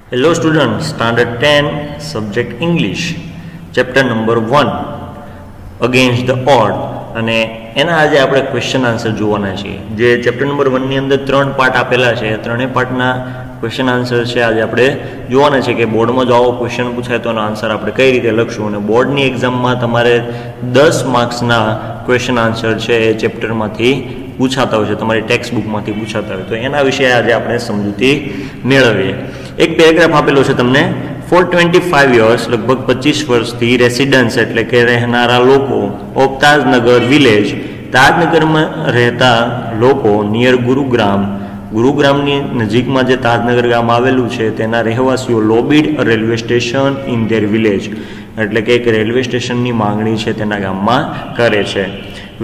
Hello students, standard 10, subject English, chapter number 1, against the odd. અને એના આજે આપણે ક્વેશ્ચન આન્સર જોવાના છીએ. જે ચેપ્ટર નંબર 1 ની અંદર 3 પાર્ટ આપેલા છે, ત્રણેય પાર્ટના ક્વેશ્ચન આન્સર છે આજે આપણે જોવાના છે કે બોર્ડમાં જો આવો ક્વેશ્ચન પૂછાય તો એનો આન્સર આપણે કઈ રીતે લખશું. અને બોર્ડની એક્ઝામમાં તમારે 10 માર્ક્સના ક્વેશ્ચન આન્સર છે એ ચેપ્ટરમાંથી પૂછાતા હોય છે, તમારી ટેક્સ્ટ બુકમાંથી પૂછાતા હોય, તો એના વિશે આજે આપણે સમજૂતી મેળવીએ. એક પેરેગ્રાફ આપેલો છે તમને. ફોર 25 years, લગભગ 25 વર્ષથી રેસિડન્સ એટલે કે રહેનારા લોકો ઓફ તાજનગર વિલેજ, તાજનગરમાં રહેતા લોકો નિયર ગુરુગ્રામની નજીકમાં જે તાજનગર ગામ આવેલું છે તેના રહેવાસીઓ lobbied railway station in their village, એટલે કે એક રેલવે સ્ટેશનની માંગણી છે તેના ગામમાં કરે છે.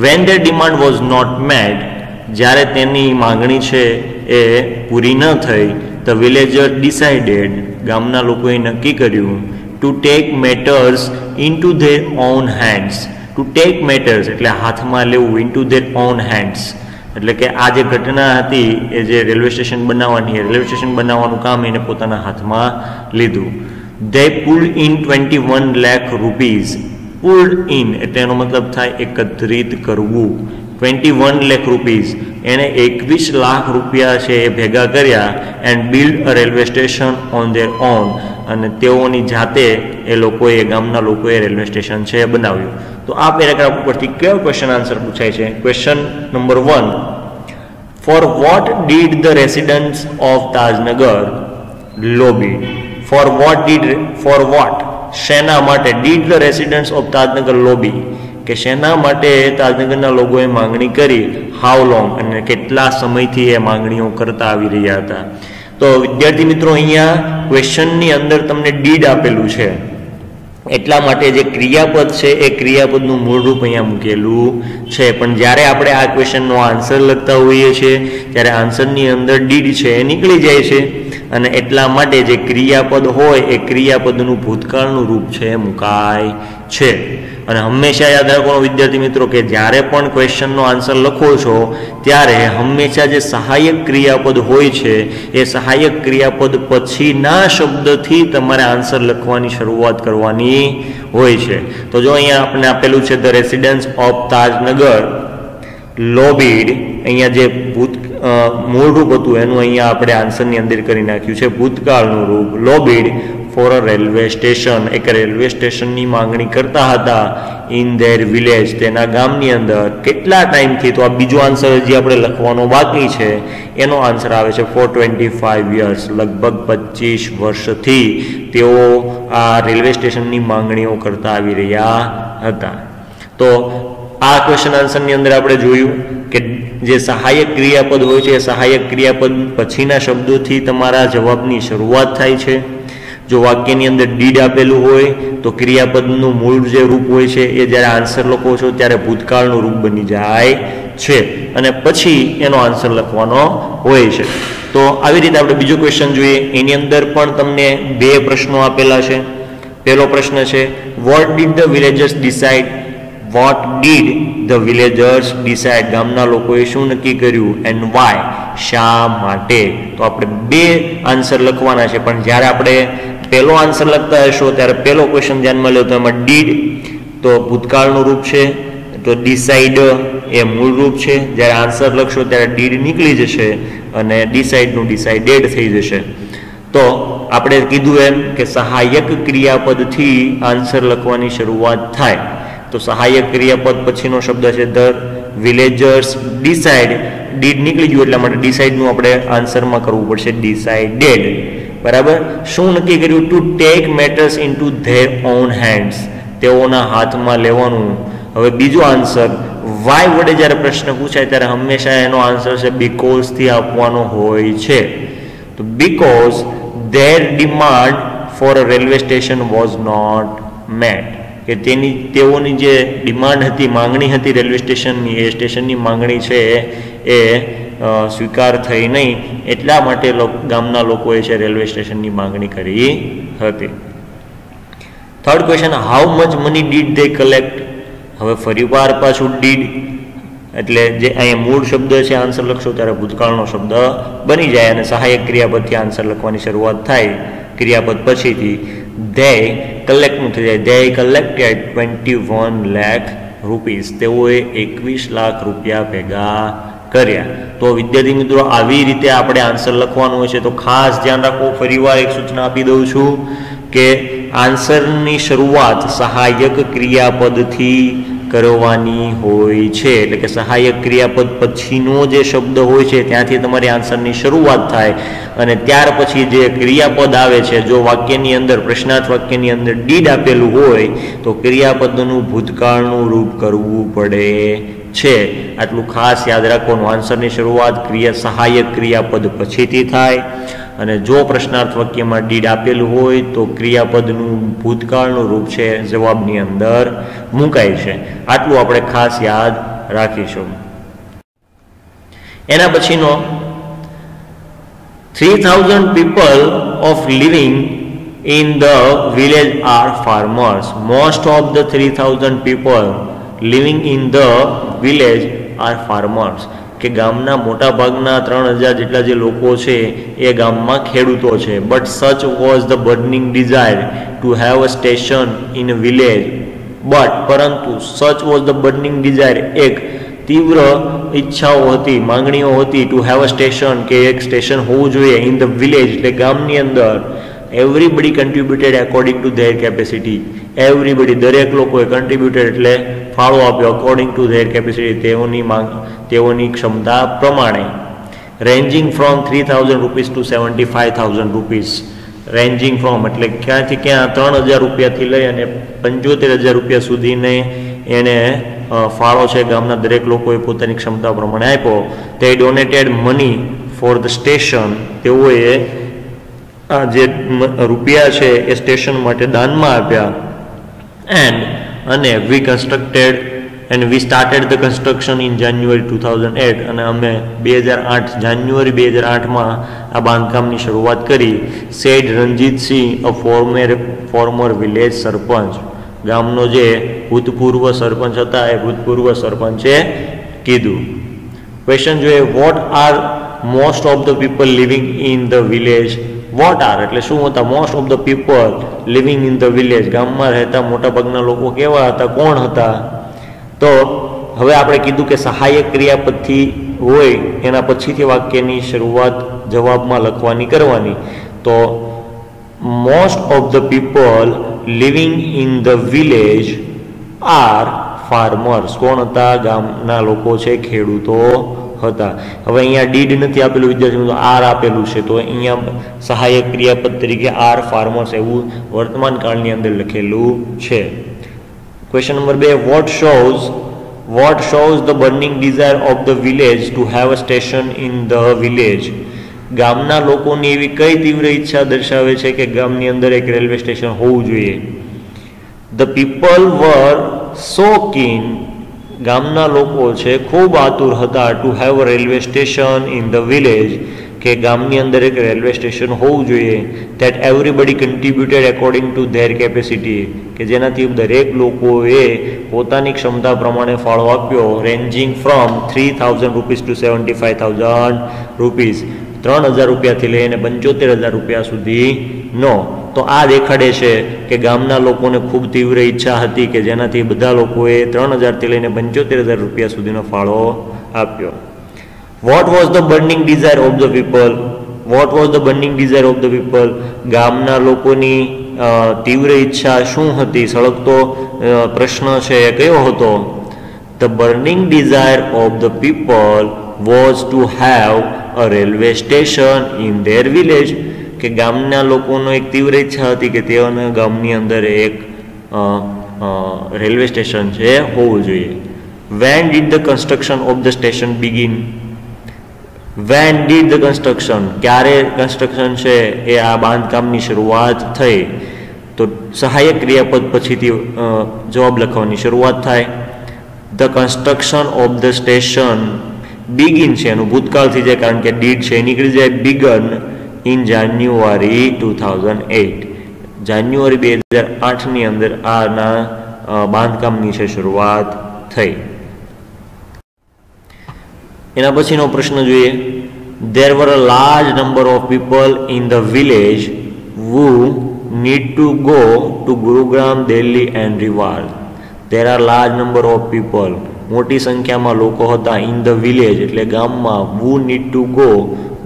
When their demand was not made, જ્યારે તેની માંગણી છે એ પૂરી ન થઈ, ધ વિલેજર ડિસાઇડેડ, ગામના લોકોએ નક્કી કર્યું, to take matters into their own hands. To take matters એટલે હાથમાં લેવું, into their own hands એટલે કે આ જે ઘટના હતી એ જે રેલવે સ્ટેશન બનાવવાની, રેલવે સ્ટેશન બનાવવાનું કામ એને પોતાના હાથમાં લીધું. They pulled in 21 lakh rupees. Pulled in એટલે એનો મતલબ થાય એકત્રિત કરવું. 21 lakh rupees, એણે 21 લાખ રૂપિયા છે એ ભેગા કર્યા. And build a railway station on there on, અને તેઓની જાતે એ લોકોએ, ગામના લોકોએ રેલવે સ્ટેશન છે એ બનાવ્યું. તો આ પેરેગ્રાફ ઉપરથી કયો ક્વેશ્ચન આન્સર પૂછાય છે? Question number 1, for what did the residents of Tajnagar lobby. For what શેના માટે, did the residents of Tajnagar lobby કે શેના માટે તાજનગરના લોકોએ માંગણી કરી, હાઉ લોંગ અને કેટલા સમયથી એ માંગણીઓ કરતા આવી રહ્યા હતા. તો વિદ્યાર્થી મિત્રો, અહીંયા ક્વેશ્ચનની અંદર તમને ડીડ આપેલું છે, એટલા માટે જે ક્રિયાપદ છે એ ક્રિયાપદનું મૂળરૂપ અહીંયા મૂકેલું છે. પણ જ્યારે આપણે આ ક્વેશ્ચનનો આન્સર લખતા હોઈએ છીએ ત્યારે આન્સરની અંદર ડીડ છે એ નીકળી જાય છે, અને એટલા માટે જે ક્રિયાપદ હોય એ ક્રિયાપદનું ભૂતકાળનું રૂપ છે એ મુકાય છે. અને હંમેશા યાદ રાખવાનું વિદ્યાર્થી મિત્રો કે જ્યારે પણ ક્વેશ્ચનનો આન્સર લખો છો ત્યારે હંમેશા જે સહાયક ક્રિયાપદ હોય છે એ સહાયક ક્રિયાપદ પછીના શબ્દથી તમારે આન્સર લખવાની શરૂઆત કરવાની હોય છે. તો જો અહીંયા આપણે આપેલું છે ધ રેસિડન્સ ઓફ તાજનગર લોબીડ, અહીંયા જે મૂળ રૂપ હતું એનું અહીંયા આપણે આન્સરની અંદર કરી નાખ્યું છે ભૂતકાળનું રૂપ. લોબીડ ફોર અ રેલવે સ્ટેશન, એક રેલવે સ્ટેશનની માંગણી કરતા હતા. ઇન ધેર વિલેજ, તેના ગામની અંદર. કેટલા ટાઈમથી? તો આ બીજો આન્સર હજી આપણે લખવાનો બાકી છે. એનો આન્સર આવે છે ફોર 25 years, લગભગ 25 વર્ષથી તેઓ આ રેલવે સ્ટેશનની માંગણીઓ કરતા આવી રહ્યા હતા. તો આ ક્વેશ્ચન આન્સરની અંદર આપણે જોયું કે જે સહાયક ક્રિયાપદ હોય છે એ સહાયક ક્રિયાપદ પછીના શબ્દોથી તમારા જવાબની શરૂઆત થાય છે. જો વાક્યની અંદર ડીડ આપેલું હોય તો ક્રિયાપદનું મૂળ જે રૂપ હોય છે એ જ્યારે આન્સર લખો છો ત્યારે ભૂતકાળનું રૂપ બની જાય છે, અને પછી એનો આન્સર લખવાનો હોય છે. તો આવી રીતે આપણે બીજો ક્વેશ્ચન જોઈએ. એની અંદર પણ તમને 2 પ્રશ્નો આપેલા છે. પહેલો પ્રશ્ન છે, vote did the villagers decide. Vote did the villagers decide, ગામના લોકોએ શું નક્કી કર્યું, એન્ડ વાય, શા માટે. તો આપણે 2 આન્સર લખવાના છે, પણ જ્યારે આપણે પહેલો આન્સર લખતા હશો ત્યારે પહેલો ક્વેશ્ચન ધ્યાનમાં લો તો એમાં ડીડ તો ભૂતકાળનું રૂપ છે, તો ડિસાઇડ એ મૂળ રૂપ છે. જ્યારે આન્સર લખશો ત્યારે ડીડ નીકળી જશે અને ડિસાઇડનું ડિસાઇડેડ થઈ જશે. તો આપણે કીધું એમ કે સહાયક ક્રિયાપદથી આન્સર લખવાની શરૂઆત થાય. તો સહાયક ક્રિયાપદ પછીનો શબ્દ છે ધ વિલેજર્સ ડિસાઇડ, ડીડ નીકળી ગયું એટલા માટે ડિસાઇડનું આપણે આન્સરમાં કરવું પડશે ડિસાઇડેડ. બરાબર. શું નક્કી કર્યું? To take matters into their own hands, તેઓના હાથમાં લેવાનું. હવે બીજો આન્સર, વાય વડે જ્યારે પ્રશ્ન પૂછાય ત્યારે હંમેશા એનો આન્સર છે બીકોઝથી આપવાનો હોય છે. તો because their demand for a railway station was not met, કે તેઓની જે ડિમાન્ડ હતી, માંગણી હતી રેલવે સ્ટેશનની, એ સ્ટેશનની માંગણી છે એ સ્વીકાર થઈ નહીં, એટલા માટે ગામના લોકોએ છે રેલવે સ્ટેશનની માંગણી કરી હતી. Third question, how much money did they collect. હવે ફરીવાર પાછું ડીડ એટલે જે અહીંયા મૂળ શબ્દ છે આન્સર લખશો ત્યારે ભૂતકાળનો શબ્દ બની જાય અને સહાયક ક્રિયાપદથી આન્સર લખવાની શરૂઆત થાય. ક્રિયાપદ પછીથી they કલેક્ટનું થઈ જાય, they collected 21 lakh rupees, તેઓએ 21 લાખ રૂપિયા ભેગા કર્યા. તો વિદ્યાર્થી મિત્રો આવી રીતે આપણે આન્સર લખવાનું હોય છે. તો ખાસ ધ્યાન રાખો, ફરીવાર એક સૂચના આપી દઉં છું કે આન્સરની શરૂઆત સહાયક ક્રિયાપદથી કરવાની હોય છે. એટલે કે સહાયક ક્રિયાપદ પછીનો જે શબ્દ હોય છે ત્યાંથી તમારી આન્સરની શરૂઆત થાય અને ત્યાર પછી જે ક્રિયાપદ આવે છે, જો વાક્યની અંદર પ્રશ્નાર્થ વાક્યની અંદર ડીડ આપેલું હોય તો ક્રિયાપદનું ભૂતકાળનું રૂપ કરવું પડે છે. આટલું ખાસ યાદ રાખવાનું. આન્સરની શરૂઆત સહાયક ક્રિયાપદ પછીથી થાય અને જો પ્રશ્નાર્થ વાક્યમાં ડીડ આપેલું હોય તો ક્રિયાપદનું ભૂતકાળનું રૂપ છે જવાબની અંદર મુકાય છે. આટલું આપણે ખાસ યાદ રાખીશું. એના પછીનો 3000 people of living in the village are farmers. Most of the 3000 people living in the village are farmers. કે ગામના મોટા ભાગના 3000 જેટલા જે લોકો છે એ ગામમાં ખેડૂતો છે. But such was the burning desire to have a station in a village. But પરંતુ such was the burning Dzire, એક તીવ્ર ઈચ્છાઓ હતી, માંગણીઓ હતી, ટુ હેવ અ સ્ટેશન, કે એક સ્ટેશન હોવું જોઈએ, ઇન ધ વિલેજ એટલે ગામની અંદર. Everybody contributed according to their capacity. Everybody દરેક લોકોએ કન્ટ્રીબ્યુટેડ એટલે ફાળો આપ્યો અકોર્ડિંગ ટુ ધેર કેપેસિટી, તેઓની ક્ષમતા પ્રમાણે. Ranging from 3000 rupees to 75,000 rupees. Ranging from એટલે ક્યાંથી ક્યાં 3000 રૂપિયાથી લઈ અને 75,000 રૂપિયા સુધીને એને ફાળો છે ગામના દરેક લોકોએ પોતાની ક્ષમતા પ્રમાણે આપ્યો. તે donated money for the station, તેઓએ આ જે રૂપિયા છે એ સ્ટેશન માટે દાનમાં આપ્યા. અને we constructed and we started the construction in January 2008, અને અમે 2008 જાન્યુઆરી 2008માં આ બાંધકામની શરૂઆત કરી. સેડ રણજીતસિંહ, અ ફોર્મર વિલેજ સરપંચ. ગામનો જે ભૂતપૂર્વ સરપંચ હતા એ ભૂતપૂર્વ સરપંચે કીધું. ક્વેશ્ચન જોઈએ, what are most of the people living in the village. What are એટલે શું હતા? Most of the people living in the village, ગામમાં રહેતા મોટા ભાગના લોકો કેવા હતા, કોણ હતા? તો હવે આપણે કીધું કે સહાયક ક્રિયાપદથી હોય એના પછીથી વાક્યની શરૂઆત જવાબમાં લખવાની કરવાની. તો most of the people living in the village R farmers. કોણ હતા? ગામના લોકો છે, ખેડૂતો હતા. હવે અહીંયા ડીડ નથી આપેલું વિદ્યાર્થી મિત્રો, આર આપેલું છે. તો અહીંયા સહાયક ક્રિયાપદ તરીકે આર ફાર્મર્સ એવું વર્તમાન કાળની અંદર લખેલું છે. Question number 2, what shows the burning desire of the village to have a station in the village. ગામના લોકોની એવી કઈ તીવ્ર ઈચ્છા દર્શાવે છે કે ગામની અંદર એક રેલવે સ્ટેશન હોવું જોઈએ? The people were so keen, ગામના લોકો છે ખૂબ આતુર હતા, to have a railway station in the village, કે ગામની અંદર એક રેલવે સ્ટેશન હોવું જોઈએ. That everybody contributed according to their capacity, કે જેનાથી દરેક લોકોએ પોતાની ક્ષમતા પ્રમાણે ફાળો આપ્યો. Ranging from 3000 rupees to 75,000 rupees, 3000 રૂપિયાથી લઈને 75,000 રૂપિયા સુધીનો. તો આ દેખાડે છે કે ગામના લોકોને ખૂબ તીવ્ર ઈચ્છા હતી કે જેનાથી બધા લોકોએ 3000થી લઈને 75,000 રૂપિયા સુધીનો ફાળો આપ્યો. What was the burning desire of the people. What was the burning desire of the people, ગામના લોકોની તીવ્ર ઈચ્છા શું હતી? સળગતો પ્રશ્ન છે એ કયો હતો? The burning desire of the people was to have a railway station in their village, કે ગામના લોકોનો એક તીવ્ર ઈચ્છા હતી કે તેઓને ગામની અંદર એક રેલવે સ્ટેશન છે હોવું જોઈએ. When did the construction of the station begin. When did the construction, ક્યારે કન્સ્ટ્રક્શન છે એ આ બાંધકામની શરૂઆત થઈ? તો સહાયક ક્રિયાપદ પછીથી જવાબ લખવાની શરૂઆત થાય. The construction of the station begin છે એનું ભૂતકાળ થઈ જાય કારણ કે ડીડ છે એ નીકળી જાય. બિગન ઇન જાન્યુઆરી 2008, જાન્યુઆરી 2008ની અંદર આના બાંધકામની છે શરૂઆત થઈ. એના પછીનો પ્રશ્ન જોઈએ. There were a large number of people in the village who need to go to Gurugram, Delhi and Reward. There are large number of people. મોટી સંખ્યામાં લોકો હતા in the village એટલે ગામમાં. who need to go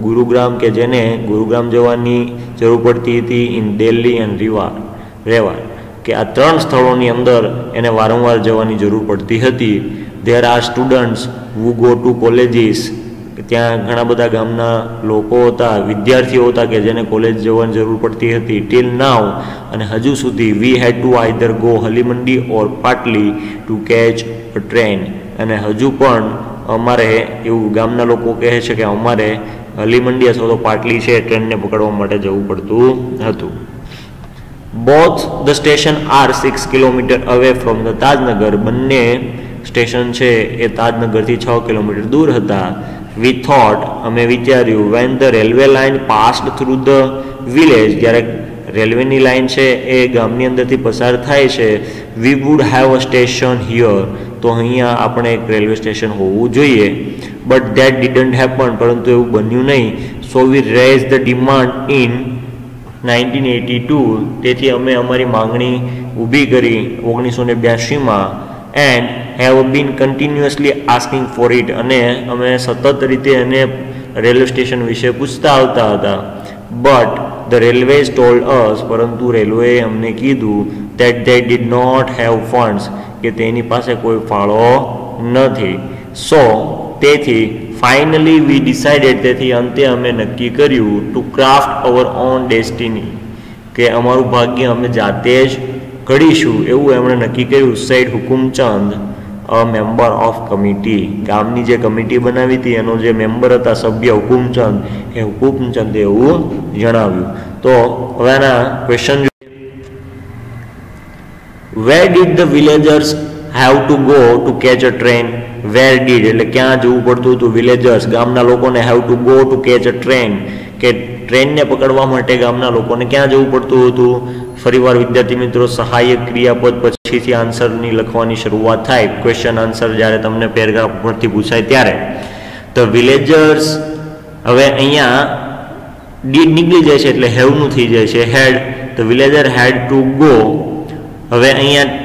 Gurugram કે જેને ગુરુગ્રામ જવાની જરૂર પડતી હતી in Delhi and Reward કે આ ત્રણ સ્થળોની અંદર એને વારંવાર જવાની જરૂર પડતી હતી. There are students who go to colleges. ત્યાં ઘણા બધા ગામના લોકો હતા, વિદ્યાર્થીઓ હતા કે જેને કોલેજ જવાની જરૂર પડતી હતી. till now અને હજુ સુધી we had to either go હલીમંડી or પાટલી to catch a train. અને હજુ પણ અમારે એવું ગામના લોકો કહે છે કે અમારે હલીમંડી અથવા તો પાટલી છે ટ્રેનને પકડવા માટે જવું પડતું હતું. both the station are 6 kilometer away from the Tajnagar. બંને સ્ટેશન છે એ તાજનગરથી 6 કિલોમીટર દૂર હતા. we thought અમે વિચાર્યું when the railway line passed through the village જ્યારે રેલવેની લાઈન છે એ ગામની અંદરથી પસાર થાય છે we would have a station here તો અહીંયા આપણે એક રેલવે સ્ટેશન હોવું જોઈએ. but that didn't happen પરંતુ એવું બન્યું નહીં. so we raised the demand in 1982 તેથી અમે અમારી માંગણી ઊભી કરી 1982માં and have been continuously asking for it અને અમે સતત રીતે એને રેલવે સ્ટેશન વિશે પૂછતા આવતા હતા. but the railways told us પરંતુ રેલવેએ અમને કીધું that they did not have funds કે તેની પાસે કોઈ ફાળો નથી. so તેથી finally we decided તેથી અંતે અમે નક્કી કર્યું to craft our own destiny કે અમારું ભાગ્ય અમે જાતે જ ઘડીશું એવું એમણે નક્કી કર્યું. said હુકુમચંદ a member of committee. ગામની જે કમિટી બનાવી હતી એનો જે મેમ્બર હતા સભ્ય હુકુમચંદ એ હુકુમચંદે એવું જણાવ્યું. તો હવે આના question where did the villagers have to go to catch a train? where did એટલે ક્યાં જવું પડતું હતું villagers ગામના લોકોને have to go to catch a train કે ટ્રેનને પકડવા માટે ગામના લોકોને ક્યાં જવું પડતું હતું. ફરીવાર વિદ્યાર્થી મિત્રો સહાયક ક્રિયાપદ પછીથી આન્સરની લખવાની શરૂઆત થાય. ક્વેશ્ચન આન્સર જ્યારે તમને પેરેગ્રાફ પરથી પૂછાય ત્યારે ધ વિલેજર્સ હવે અહીંયા ડીડ નીકળી જાય છે એટલે હેવનું થઈ જાય છે had. The villager had to go. હવે અહીંયા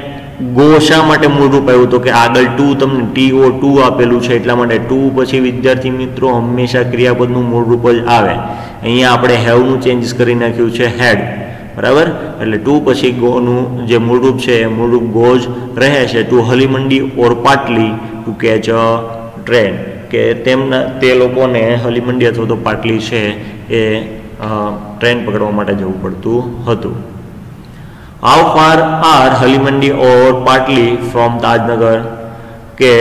ગો શા માટે મૂળરૂપ આવ્યું તો કે આગળ ટુ તમને TO2 આપેલું છે એટલા માટે ટુ પછી વિદ્યાર્થી મિત્રો હંમેશા ક્રિયાપદનું મૂળરૂપ જ આવે. અહીંયા આપણે હેવનું ચેન્જીસ કરી નાખ્યું છે હેડ બરાબર. એટલે ટુ પછી ગોનું જે મૂળરૂપ છે એ મૂળરૂપ ગો જ રહે છે. ટુ હલીમંડી ઓર પાટલી ટુ કેચ અ ટ્રેન કે તેમના તે લોકોને હલીમંડી અથવા તો પાટલી છે એ ટ્રેન પકડવા માટે જવું પડતું હતું. How far are હલીમંડી or પાટલી from તાજનગર કે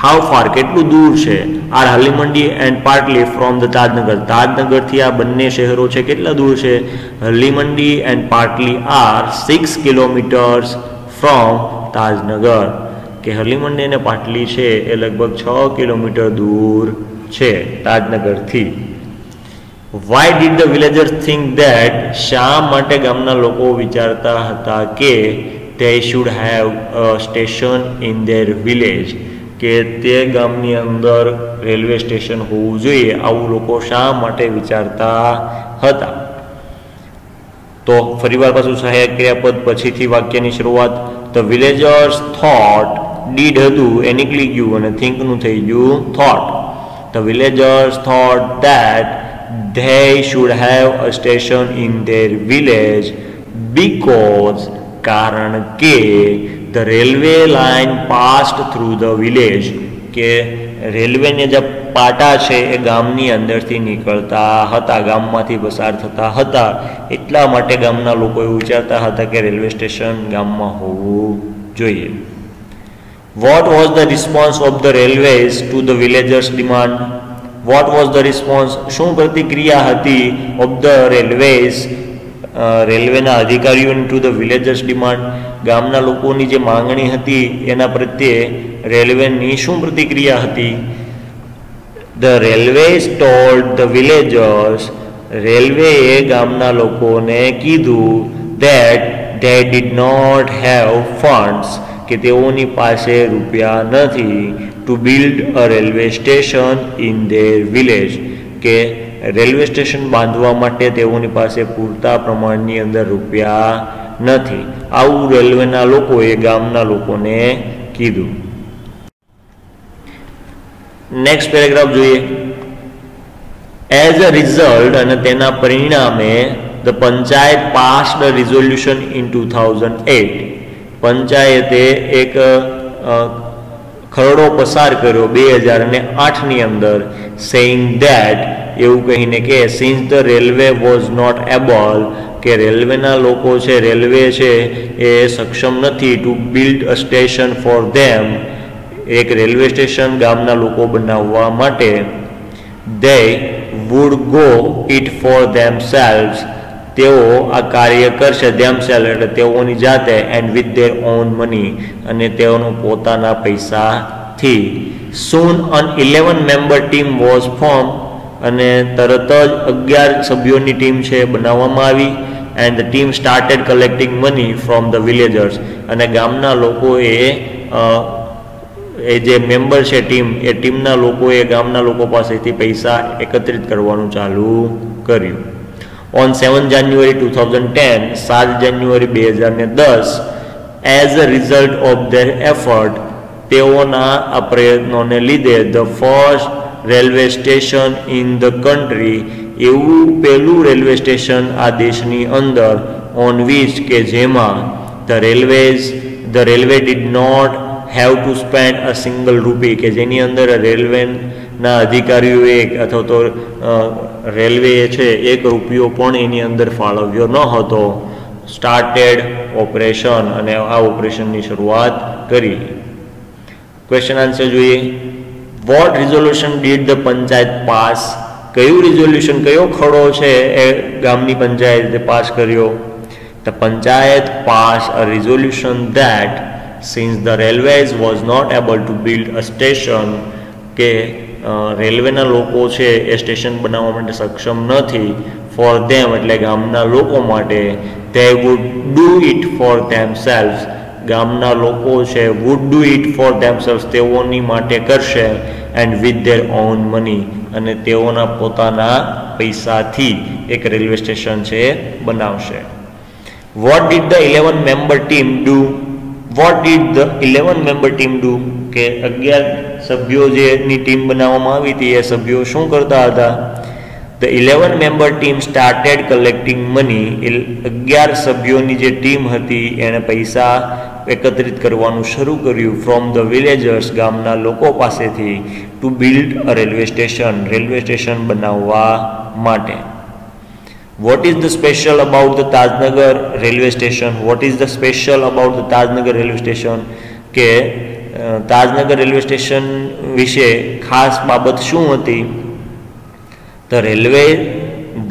how far કેટલું દૂર છે are હલીમંડી and પાટલી from the તાજનગર તાજનગરથી આ બંને શહેરો છે કેટલા દૂર છે. હલીમંડી and પાટલી are 6 kilometers from તાજનગર કે હલીમંડી અને પાટલી છે એ લગભગ 6 કિલોમીટર દૂર છે તાજનગરથી. Why did the villagers think that શા માટે ગામના લોકો વિચારતા હતા કે they should have a station in their village કે તે ગામની અંદર રેલવે સ્ટેશન હોવું જોઈએ આવું લોકો શા માટે વિચારતા હતા. તો ફરીવાર પાછું સહાયક ક્રિયાપદ પછીથી વાક્યની શરૂઆત. The villagers thought did હતું એ નીકળી ગયું અને thinkનું થઈ ગયું thought. The villagers thought that they should have a station in their village because કારણ કે the railway line passed through the village કે રેલવેને જે પાટા છે એ ગામની અંદરથી નીકળતા હતા ગામમાંથી પસાર થતા હતા એટલા માટે ગામના લોકો એવું વિચારતા હતા કે રેલવે સ્ટેશન ગામમાં હોવું જોઈએ. What was the response of the railways to the villagers' demand? What was the response? શું પ્રતિક્રિયા હતી of the railways રેલવેના અધિકારીઓની to the villagers' demand ગામના લોકોની જે માંગણી હતી એના પ્રત્યે રેલવેની શું પ્રતિક્રિયા હતી. The railways told the villagers રેલવેએ ગામના લોકોને કીધું that they did not have funds કે તેઓની પાસે રૂપિયા નથી to build a railway station in their village કે રેલવે સ્ટેશન બાંધવા માટે તેઓની પાસે પૂરતા પ્રમાણની અંદર રૂપિયા નથી. આવું રેલવેના લોકોએ ગામના લોકોને કીધું. નેક્સ્ટ પેરેગ્રાફ જોઈએ. એઝ અ રિઝલ્ટ અને તેના પરિણામે the panchayat passed a resolution in 2008. પંચાયતે એક ખરડો પસાર કર્યો 2008ની અંદર, સેઇંગ ધેટ, એવું કહીને કે since the railway was not able, કે રેલવેના લોકો છે, રેલવે છે એ સક્ષમ નથી to build a station for them, એક રેલવે સ્ટેશન ગામના લોકો બનાવવા માટે, they would go it for themselves, તેઓ આ કાર્ય કરશે, themselves એટલે તેઓની જાતે, and with their own money, અને તેઓનો પોતાના પૈસાથી. soon an 11-member team was formed, અને તરત જ 11 સભ્યોની ટીમ છે બનાવવામાં આવી. and the team started collecting money from the villagers, અને ગામના લોકોએ એ જે મેમ્બર છે ટીમ, એ ટીમના લોકોએ ગામના લોકો પાસેથી પૈસા એકત્રિત કરવાનું ચાલુ કર્યું. On 7 January 2010, 7 January 2010, as a result of their effort, તેઓના આ પ્રયત્નોને લીધે, the first railway station in the country, એવું પહેલું રેલવે સ્ટેશન આ દેશની અંદર, ઓન વિચ, કે જેમાં the railway did not have to spend a single rupee, કે જેની અંદર રેલવેના અધિકારીઓએ અથવા તો રેલવે છે 1 રૂપિયો પણ એની અંદર ફાળવ્યો ન હતો. સ્ટાર્ટેડ ઓપરેશન, અને આ ઓપરેશનની શરૂઆત કરી. ક્વેશ્ચન આન્સર જોઈએ. What resolution did the panchayat pass, કયું રિઝોલ્યુશન, કયો ખરડો છે એ ગામની પંચાયતે પાસ કર્યો? The panchayat pass a resolution that since the railways was not able to build a station, કે રેલવેના લોકો છે એ સ્ટેશન બનાવવા માટે સક્ષમ નથી, for them એટલે ગામના લોકો માટે, they would do it for themselves, ગામના લોકો છે would do it for themselves, તેઓની માટે કરશે, and with their own money, અને તેઓના પોતાના પૈસાથી એક રેલવે સ્ટેશન છે બનાવશે. what did the 11-member team do? What did the 11-member team do? કે 11 સભ્યો જેની ટીમ બનાવવામાં આવી હતી એ સભ્યો શું કરતા હતા? The 11-member team started collecting money. 11 સભ્યોની જે ટીમ હતી એણે પૈસા એકત્રિત કરવાનું શરૂ કર્યું from the villagers, ગામના લોકો પાસેથી, to build a railway station, railway station બનાવવા માટે. What is the special about the Tajnagar railway station? What is the special about the Tajnagar railway station? કે તાજનગર રેલવે સ્ટેશન વિશે ખાસ બાબત શું હતી?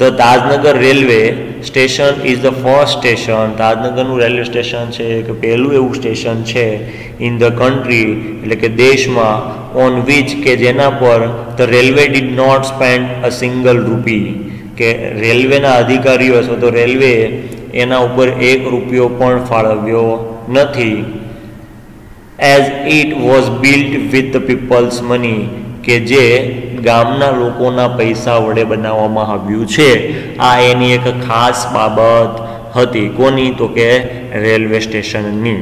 The Tajnagar railway station is the first station. તાજનગરનું railway station છે કે પહેલું એવું સ્ટેશન છે in the country, એટલે કે દેશમાં, on which, કે જેના પર the railway did not spend a single rupee, કે રેલવેના અધિકારીઓ અથવા તો રેલવે એના ઉપર 1 રૂપિયો પણ ફાળવ્યો નથી. As it was built with the people's money, કે જે ગામના લોકોના પૈસા વડે બનાવવામાં આવ્યું છે. આ એની એક ખાસ બાબત હતી. કોની? તો કે રેલવે સ્ટેશનની.